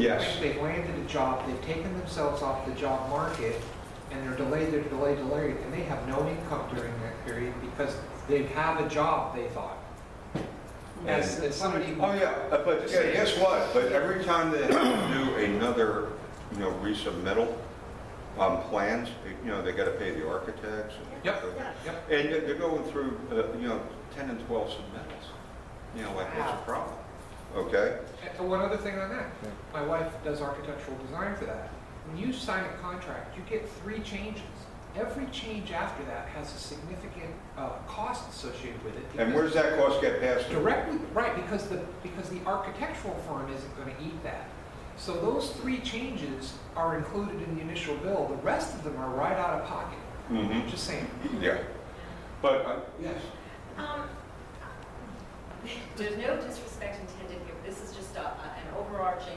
Yes. think they've landed a job, they've taken themselves off the job market, and they're delayed, and they have no income during that period because they have a job, they thought. As somebody. Oh, yeah, but yeah, guess what? But every time they have to do another, resubmittal on plans, they gotta pay the architects. Yep. And they're going through, 10 and 12 submittals. What's the problem? Okay? And one other thing on that, my wife does architectural design for that. When you sign a contract, you get 3 changes. Every change after that has a significant cost associated with it. And where does that cost get passed? Directly, right, because the architectural firm isn't going to eat that. So those 3 changes are included in the initial bill. The rest of them are right out of pocket. Mm-hmm. Just saying. Yeah. But, yes. There's no disrespect intended here. This is just an overarching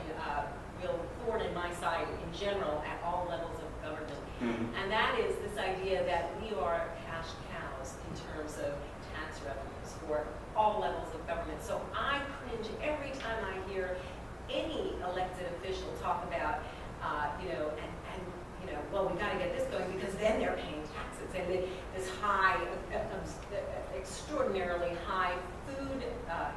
real thorn in my side in general at all levels of government. Mm-hmm. And that is this idea that we are cash cows in terms of tax revenues for all levels of government. So I cringe every time I hear any elected official talk about, well, we got to get this going because then they're paying taxes. And this high, extraordinarily high food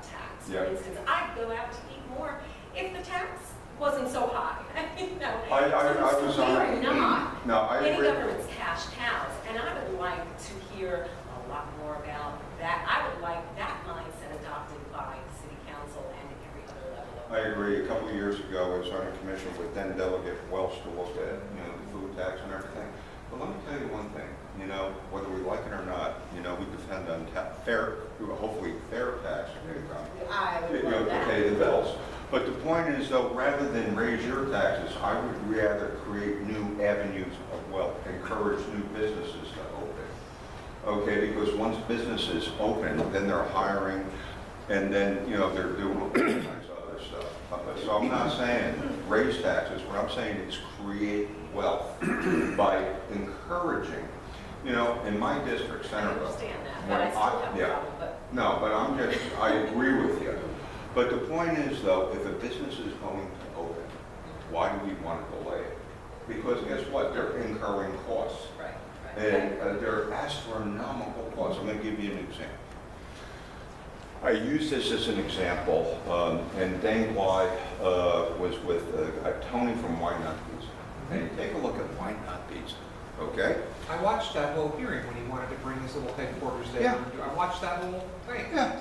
tax, for instance. I'd go out to eat more if the tax wasn't so high. I was on. Not. No, I Any agree. government's cash cows, and I would like to hear a lot more about that. I would like that mindset adopted by the city council and every other level of. I agree. A couple of years ago, I was on a commission with then Delegate Welch to look at, the food tax and everything. But let me tell you one thing, whether we like it or not, we depend on hopefully fair tax income. I would love To that. pay the bills. But the point is, though, rather than raise your taxes, I would rather create new avenues of wealth, encourage new businesses to open. Okay, because once businesses open, then they're hiring, and then, they're doing all kinds of other stuff. So I'm not saying raise taxes, what I'm saying is create wealth by encouraging, in my district, I Centerville. understand that, but I still have a problem. But No, but I agree with you. But the point is, though, if a business is going to open, why do we want to delay it? Because guess what? They're incurring costs. right. And they're astronomical costs. I'm going to give you an example. I use this as an example, and Dane Bly was with Tony from Why Not Pizza. And take a look at Why Not Pizza, okay? I watched that whole hearing when he wanted to bring his little headquarters there. Yeah. I watched that whole thing. Yeah.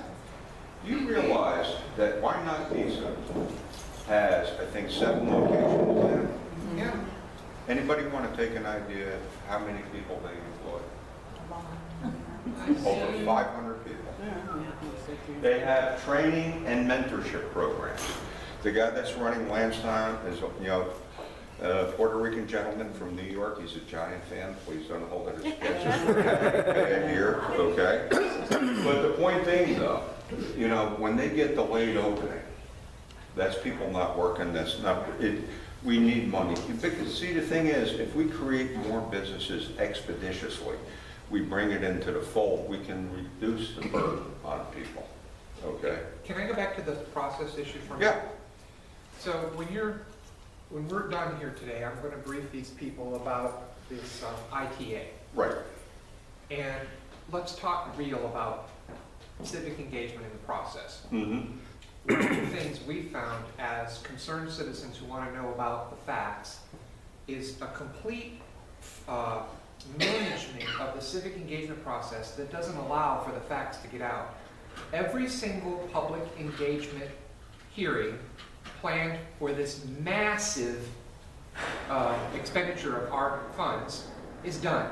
You realize that Why Not Pizza has, I think, 7 locations in it? Yeah. Anybody want to take an idea of how many people they employ? Over 500 people. They have training and mentorship programs. The guy that's running Lansdowne is, a Puerto Rican gentleman from New York. He's a Giant fan. Please don't hold it as sketches here, okay? But the point being, though, when they get delayed opening, that's people not working. That's not it. We need money. Because see, the thing is, if we create more businesses expeditiously, we bring it into the fold, we can reduce the burden on people. Okay? Can I go back to the process issue for a Yeah. minute? So when we're done here today, I'm going to brief these people about this ITA. Right. And let's talk real about civic engagement in the process. Mm-hmm. One of the things we found as concerned citizens who want to know about the facts is a complete management of the civic engagement process that doesn't allow for the facts to get out. Every single public engagement hearing planned for this massive expenditure of our funds is done.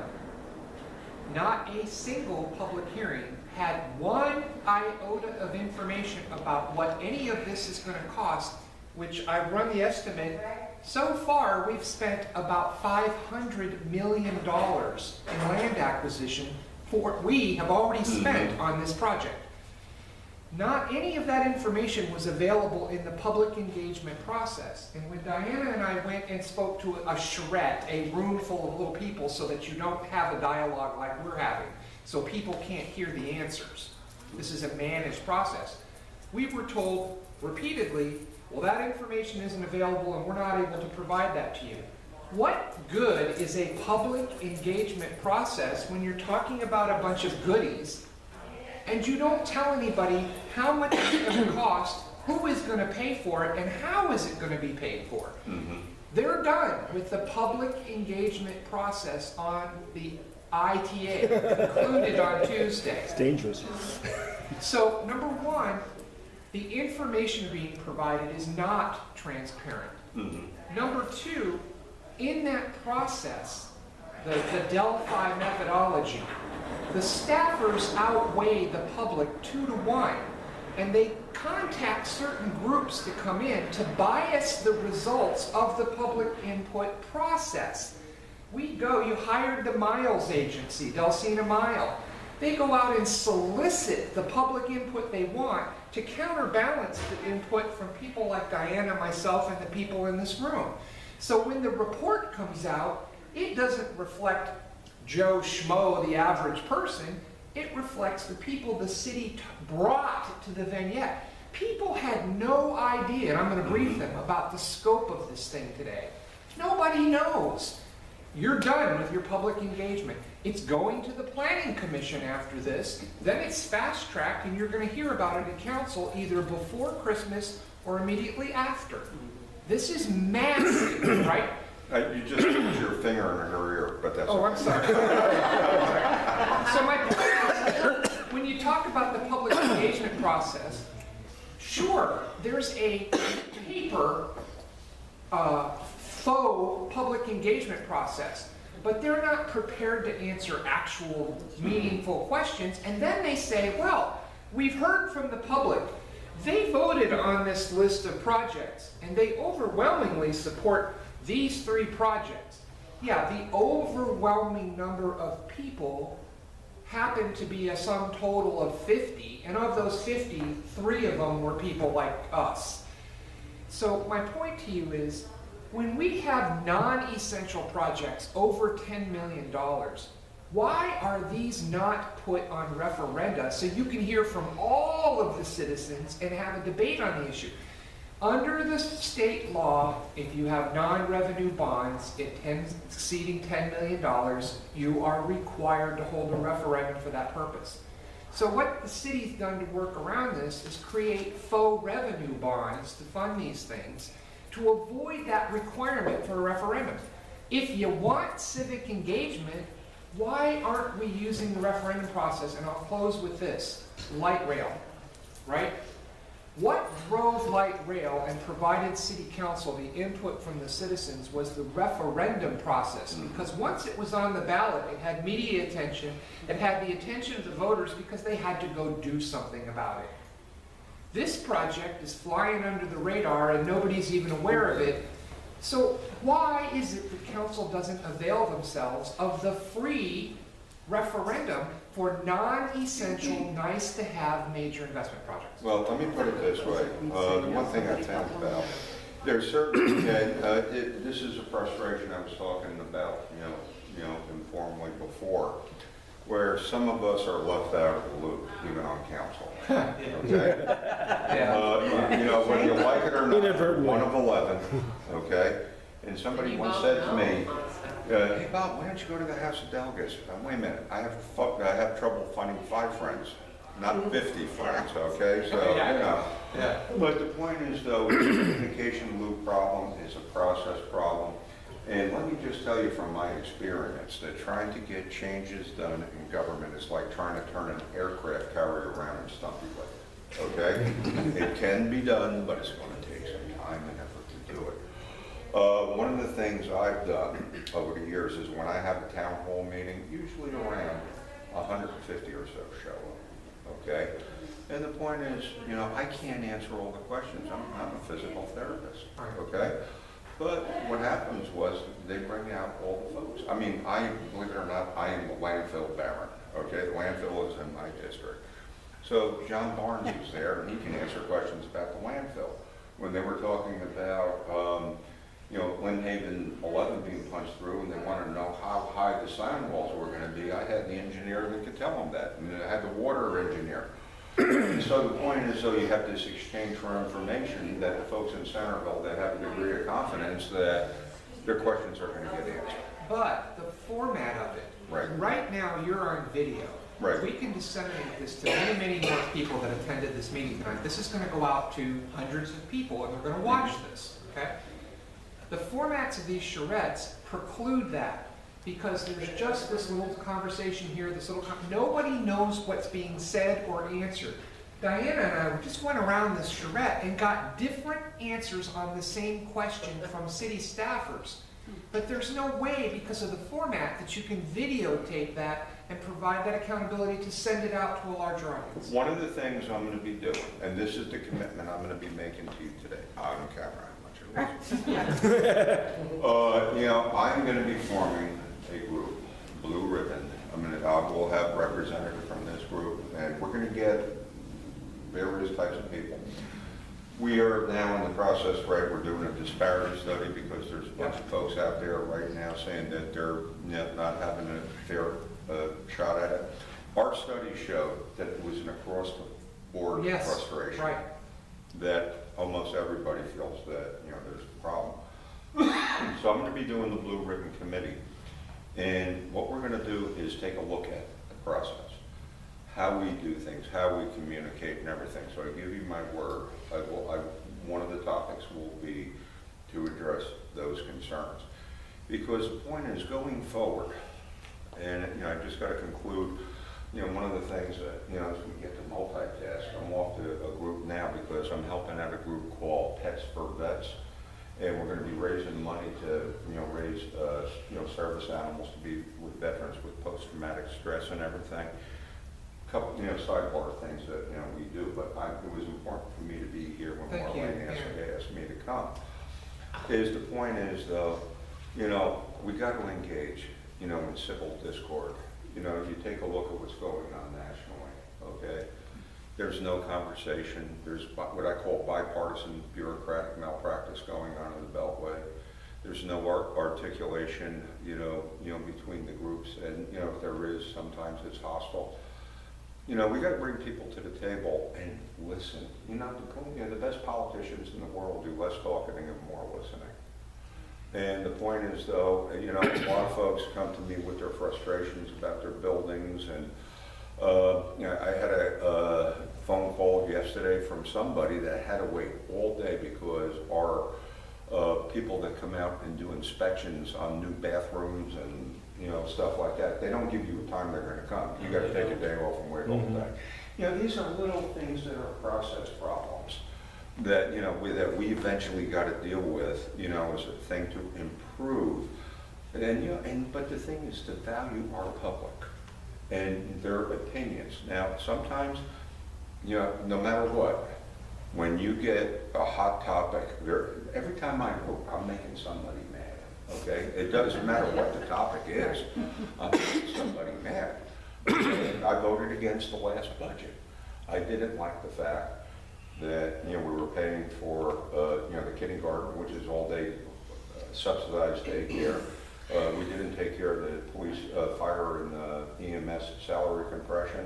Not a single public hearing had one iota of information about what any of this is going to cost, which I've run the estimate. So far, we've spent about $500 million in land acquisition we have already spent on this project. Not any of that information was available in the public engagement process. And when Diana and I went and spoke to a charrette, a room full of little people, so that you don't have a dialogue like we're having, so people can't hear the answers. This is a managed process. We were told repeatedly, Well, that information isn't available and we're not able to provide that to you. What good is a public engagement process when you're talking about a bunch of goodies and you don't tell anybody how much it's going to cost, who is going to pay for it, and how is it going to be paid for? They're done with the public engagement process on the ITA, concluded on Tuesday. It's dangerous. So, number one, the information being provided is not transparent. Number two, in that process, the Delphi methodology, the staffers outweigh the public 2 to 1, and they contact certain groups to come in to bias the results of the public input process. You hired the Miles agency, Delsina Mile. They go out and solicit the public input they want to counterbalance the input from people like Diana, myself, and the people in this room. So when the report comes out, it doesn't reflect Joe Schmo, the average person. It reflects the people the city brought to the vignette. People had no idea, and I'm going to brief them about the scope of this thing today. Nobody knows. You're done with your public engagement. It's going to the Planning Commission after this, then it's fast-tracked, and you're going to hear about it in council either before Christmas or immediately after. This is massive, right? You just put your finger in her ear, but that's... Oh, I'm sorry. So my point is, when you talk about the public engagement process, sure, there's a paper faux public engagement process, but they're not prepared to answer actual meaningful questions, and then they say, well, we've heard from the public. They voted on this list of projects, and they overwhelmingly support these 3 projects. Yeah, the overwhelming number of people happened to be a sum total of 50, and of those 50, 3 of them were people like us. So my point to you is, when we have non-essential projects over $10 million, why are these not put on referenda so you can hear from all of the citizens and have a debate on the issue? Under the state law, if you have non-revenue bonds exceeding $10 million, you are required to hold a referendum for that purpose. So what the city's done to work around this is create faux revenue bonds to fund these things to avoid that requirement for a referendum. If you want civic engagement, why aren't we using the referendum process? And I'll close with this, light rail, right? What drove light rail and provided city council the input from the citizens was the referendum process. Because once it was on the ballot, it had media attention, it had the attention of the voters because they had to go do something about it. This project is flying under the radar and nobody's even aware of it. So why is it the council doesn't avail themselves of the free referendum for non-essential, nice-to-have major investment projects? Well, let me put it this way. The one thing I found about, there's certain, this is a frustration I was talking about, informally before, where some of us are left out of the loop, even on council. Okay? Whether you like it or not, one of 11, okay? And somebody once said to me, hey Bob, why don't you go to the House of Delegates? Wait a minute, I have trouble finding 5 friends, not 50 friends, okay? So, But the point is, though, it's a communication loop problem, it's a process problem. And let me just tell you from my experience that trying to get changes done in government is like trying to turn an aircraft carrier around in Stumpy Lake, okay? It can be done, but it's going to take some time and effort to do it. One of the things I've done over the years is when I have a town hall meeting, usually around 150 or so show up, okay? And the point is, I can't answer all the questions. I'm a physical therapist, okay? But what happens was they bring out all the folks. I mean, believe it or not, I am the landfill baron, okay? The landfill is in my district. So John Barnes is there, and he can answer questions about the landfill. When they were talking about, Lynn Haven 11 being punched through, and they wanted to know how high the sign walls were going to be, I had the engineer that could tell them that, and I had the water engineer. so the point is, though, you have this exchange for information that the folks in Centerville that have a degree of confidence that their questions are going to get answered. But the format of it, right now you're on video. Right. We can disseminate this to many, many more people that attended this meeting tonight. This is going to go out to hundreds of people and they're going to watch this, okay? The formats of these charrettes preclude that because there's just this little conversation here, this little, nobody knows what's being said or answered. Diana and I just went around this charrette and got different answers on the same question from city staffers. But there's no way, because of the format, that you can videotape that and provide that accountability to send it out to a larger audience. One of the things I'm going to be doing, and this is the commitment I'm going to be making to you today, on camera, I'm not sure. You know, I'm going to be forming a group, Blue Ribbon. I will have representatives from this group, and we're going to get various types of people. We are now in the process, right, we're doing a disparity study because there's a bunch of folks out there right now saying that they're not having a fair shot at it. Our study showed that it was an across-the-board frustration. Right. That almost everybody feels that, you know, there's a problem. So I'm going to be doing the Blue Ribbon Committee. And what we're going to do is take a look at the process, how we do things, how we communicate and everything. So I give you my word, one of the topics will be to address those concerns. Because the point is, going forward, and you know, I just got to conclude, you know, one of the things that, you know, as we get to multitask, I'm off to a group now because I'm helping out a group called Pets for Vets. And we're going to be raising money to, you know, raise, you know, service animals to be with veterans with post-traumatic stress and everything. Couple, you know, sidebar things that, you know, we do, but it was important for me to be here when Marlene asked me to come. The point is, though, you know, we got to engage, you know, in civil discord. You know, you take a look at what's going on nationally, okay? There's no conversation. There's what I call bipartisan bureaucratic malpractice going on in the Beltway. There's no articulation, you know, between the groups, and you know, if there is, sometimes it's hostile. You know, we got to bring people to the table and listen. You know, the best politicians in the world do less talking and more listening. And the point is, though, you know, a lot of folks come to me with their frustrations about their buildings, and you know, I had a phone call yesterday from somebody that had to wait all day because our people that come out and do inspections on new bathrooms and you know, stuff like that, they don't give you a time they're going to come. You got to take a day off and wait all day. You know, these are little things that are process problems that, you know, that we eventually got to deal with, you know, as a thing to improve. And, you know, but the thing is to value our public and their opinions. Now, sometimes, you know, no matter what, when you get a hot topic, every time I vote, I'm making somebody mad. Okay, it doesn't matter what the topic is. I'm making somebody mad. And I voted against the last budget. I didn't like the fact that, you know, we were paying for, you know, the kindergarten, which is all-day subsidized daycare. We didn't take care of the police, fire, and EMS salary compression,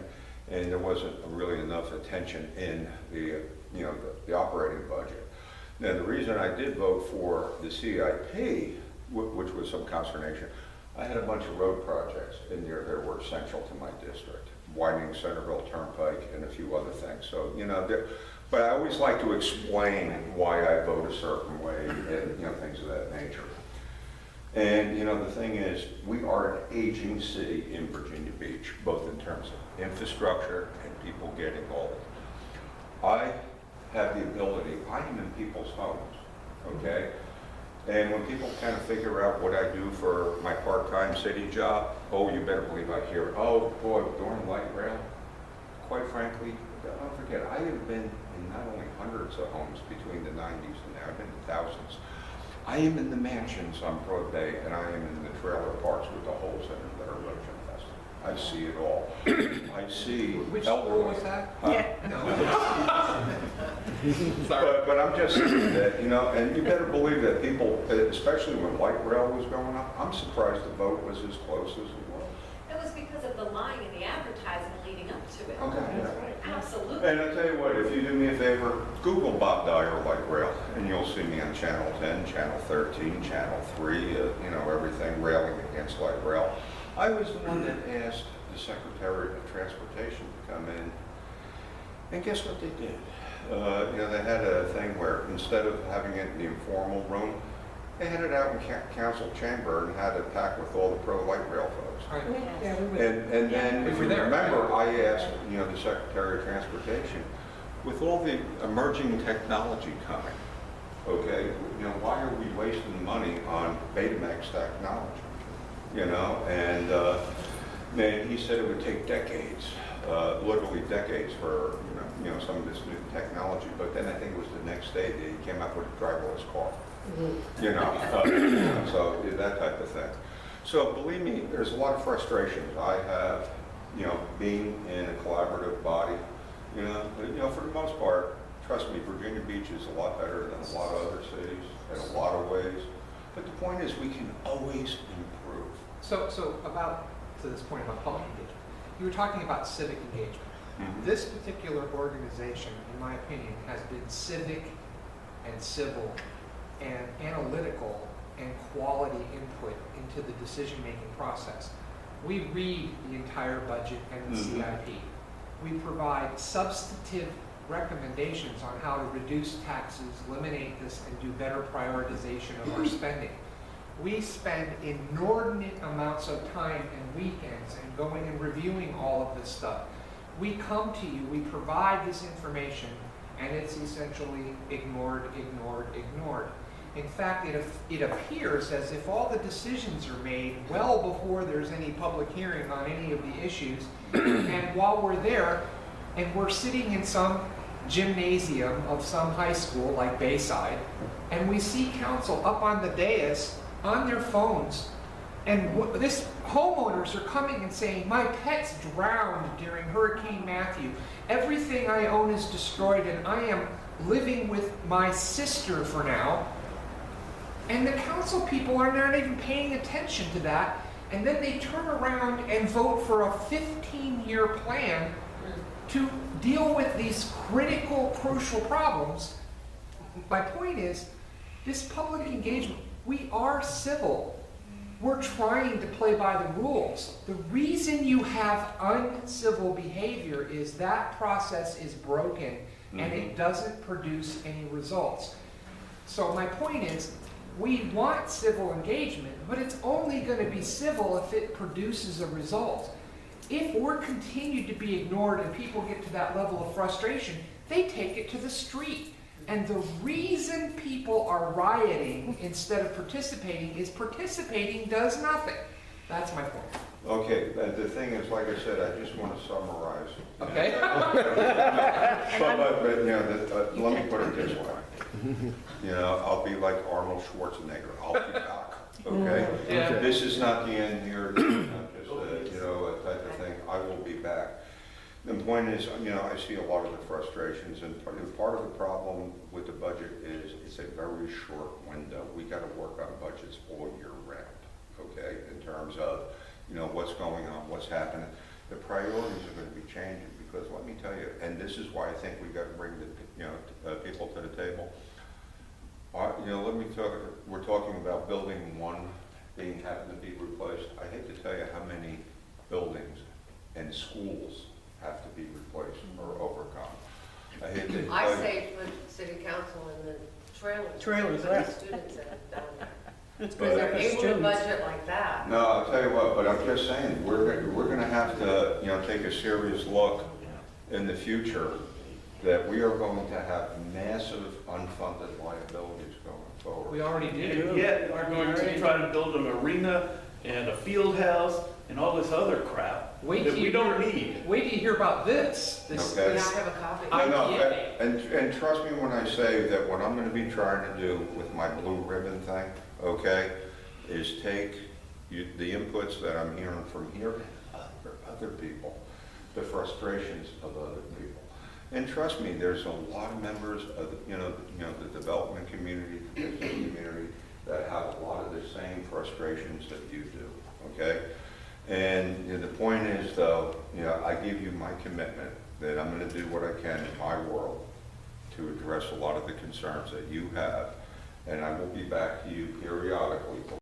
and there wasn't really enough attention in the, you know, the operating budget. Now, the reason I did vote for the CIP, which was some consternation, I had a bunch of road projects in there that were essential to my district, widening Centerville Turnpike and a few other things. So, you know, but I always like to explain why I vote a certain way and, you know, things of that nature. And, you know, the thing is, we are an aging city in Virginia Beach, both in terms of infrastructure and people getting old. I have the ability, I am in people's homes, okay? And when people kind of figure out what I do for my part-time city job, oh, you better believe I hear, oh, boy, during light rail, quite frankly, don't forget, I have been in not only hundreds of homes between the 90s and now, I've been in thousands. I am in the mansions on Broad Bay, and I am in the trailer parks with the holes in them that are erosion infested. I see it all. I see Which school was that? But I'm just saying that, you know, and you better believe that people, especially when light rail was going up, I'm surprised the vote was as close as it was. It was because of the line in the advertisement leading up to it. Okay. Absolutely. And I'll tell you what, if you do me a favor, Google Bob Dyer light rail, and you'll see me on Channel 10, Channel 13, Channel 3, you know, everything railing against light rail. I was the one that asked the Secretary of Transportation to come in, and guess what they did? You know, they had a thing where instead of having it in the informal room, they had it out in council chamber and had it packed with all the pro-light rail folks. Right. Yeah, we would. And then, We if were you there. remember, I asked, you know, the Secretary of Transportation, with all the emerging technology coming, okay, you know, why are we wasting money on Betamax technology? You know, and man, he said it would take decades, literally decades for, you know, some of this new technology. But then I think it was the next day that he came up with a driverless car. You know, so that type of thing. So believe me, there's a lot of frustrations. I have, you know, being in a collaborative body, you know, for the most part, trust me, Virginia Beach is a lot better than a lot of other cities in a lot of ways. But the point is, we can always improve. So about, to this point about public engagement, you were talking about civic engagement. Mhm. This particular organization, in my opinion, has been civic and civil and analytical and quality input into the decision-making process. We read the entire budget and the CIP. We provide substantive recommendations on how to reduce taxes, eliminate this, and do better prioritization of our spending. We spend inordinate amounts of time and weekends and going and reviewing all of this stuff. We come to you, we provide this information, and it's essentially ignored, ignored, ignored. In fact, it appears as if all the decisions are made well before there's any public hearing on any of the issues. And while we're there, and we're sitting in some gymnasium of some high school like Bayside, and we see council up on the dais on their phones, and this homeowners are coming and saying, my pet's drowned during Hurricane Matthew. Everything I own is destroyed, and I am living with my sister for now. And the council people are not even paying attention to that. And then they turn around and vote for a 15-year plan to deal with these critical, crucial problems. My point is, this public engagement, we are civil. We're trying to play by the rules. The reason you have uncivil behavior is that process is broken and it doesn't produce any results. So my point is, we want civil engagement, but it's only going to be civil if it produces a result. If we're continued to be ignored and people get to that level of frustration, they take it to the street. And the reason people are rioting instead of participating is participating does nothing. That's my point. Okay, the thing is, like I said, I just want to summarize. Okay. But you know, let me put it this way. You know, I'll be like Arnold Schwarzenegger. I'll be back. Okay? Yeah. This is not the end here. This is not just you know, a type of thing. I will be back. The point is, you know, I see a lot of the frustrations, and part of the problem with the budget is it's a very short window. We got to work on budgets all year round, okay, in terms of, you know, what's going on, what's happening. The priorities are going to be changing because let me tell you, and this is why I think we got to bring the, you know, people to the table. You know, let me talk, we're talking about building 1 being having to be replaced. I hate to tell you how many buildings and schools have to be replaced or overcome. I hate to I tell you. say put city council in the trailers. Trailers, for the right. students that are down there. It's Because good they're for able to students. budget like that. No, I'll tell you what, but I'm just saying, we're going to have to, you know, take a serious look in the future that we are going to have massive unfunded liabilities going forward. We already Yeah. do. Yet are going to try to build an arena and a field house and all this other crap Wait that till we you don't hear- need. Wait till you hear about this. Okay. May I have a copy? No, IPA. and trust me when I say that what I'm going to be trying to do with my blue ribbon thing, okay, is take the inputs that I'm hearing from here and other people, the frustrations of other people. And trust me, there's a lot of members of the development community, the business community, that have a lot of the same frustrations that you do, okay? And you know, the point is, though, you know, I give you my commitment that I'm gonna do what I can in my world to address a lot of the concerns that you have. And I will be back to you here